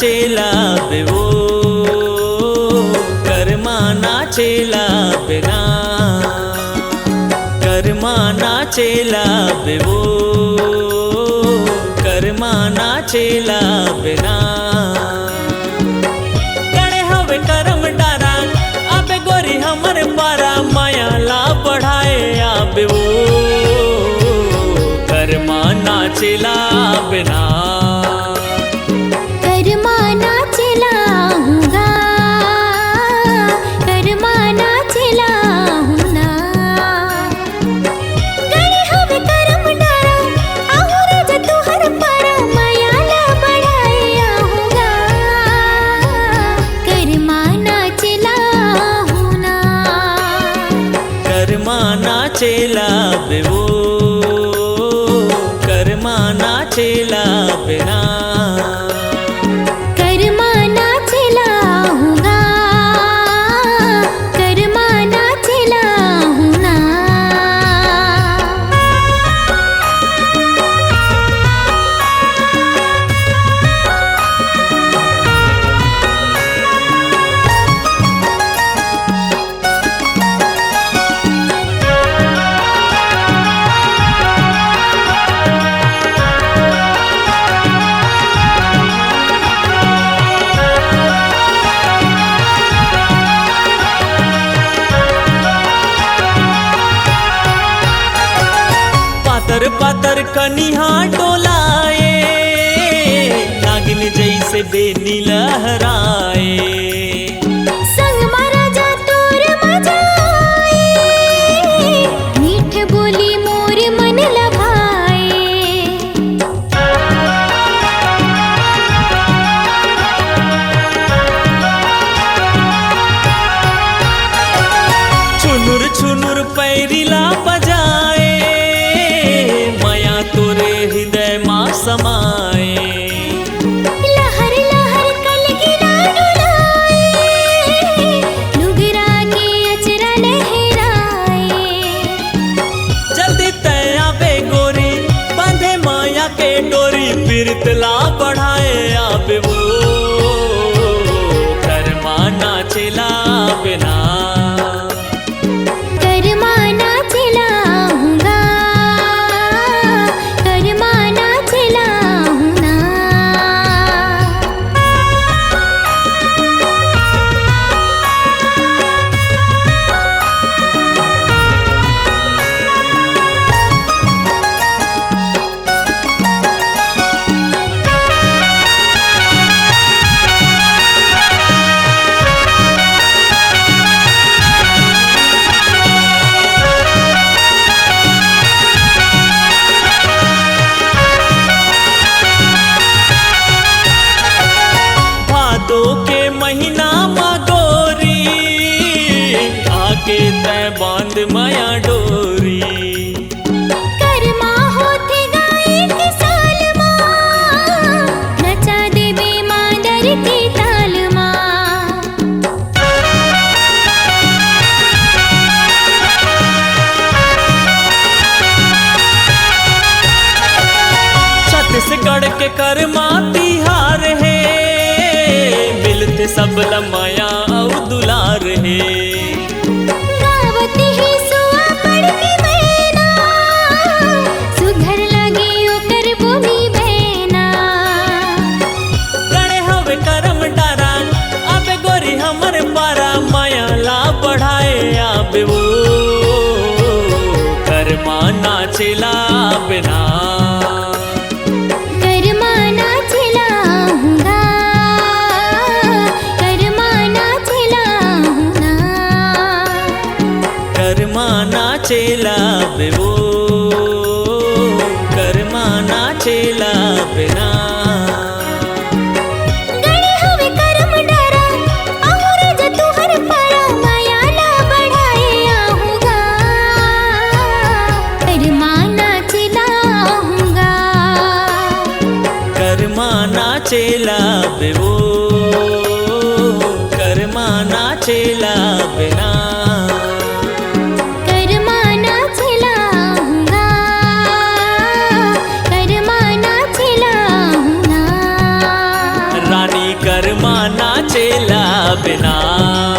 नाचेला बेवो कर्मा नाचेला बेना कर्मा नाचेला बेवो कर्मा नाचेला बेना गणे हवे करम डारा आबे गोरी हमर पारा माया ला बढ़ाए आबे वो कर्मा नाचेला बेना कर्मा नाचेला हूँगा कर्मा नाचेला हूँ ना गणे हवे करम डारा आहुर जतु हर पारा माया ला बढ़ाए आहूँगा कर्मा नाचेला हूँ ना कर्मा नाचेला बेवो कर्मा नाचेला बेना कर्मा नाचेला हूँगा कर्मा नाचेला हूँ ना पातर पातर कनिहा डोलाए नागिन जैसे बेनी लहराए संग महाराजा तोर मजा आए मीठ बोली मोर मन लभाए छुनुर छुनुर पैरिला बजाए माया तोरे हृदय माँ समाए लहर लहर कलगिरा डुलाए लुगरा के अचरा लहराए जल्दी तय आवे गोरी बांधे माया के डोरी पीरतला बढ़ाए आवे वो कर्मा नाचेला बिना कर्मा नाचेला हूँगा कर्मा नाचेला हूँ ना भादो के महीना माँ गोरी आके तय बांध माया डोरी कर्मा होते गाए के साल माँ नचा देवे मादर के ताल माँ छत्तीसगढ़ के कर्मा तिहार है मिलते सब लमाया और दुलार है गावत ही सुआ पड़ के मैना सुघर लगे ओकर बोली बहना गणे हवे करम डारा आबे गोरी हमर पारा माया ला बढ़ाए आबे वो कर्मा नाचेला बिना कर्मा नाचेला हूँगा कर्मा नाचेला हूँ ना कर्मा नाचेला बेवो कर्मा नाचेला बिना गणे हवे करम डारा आहुर जतु हर पारा माया ला बढ़ाए आहूँगा कर्मा नाचेला हूँगा कर्मा नाचेला बेवो कर्मा नाचेला बिना कर्मा नाचेला हूँगा कर्मा नाचेला हूँ ना ना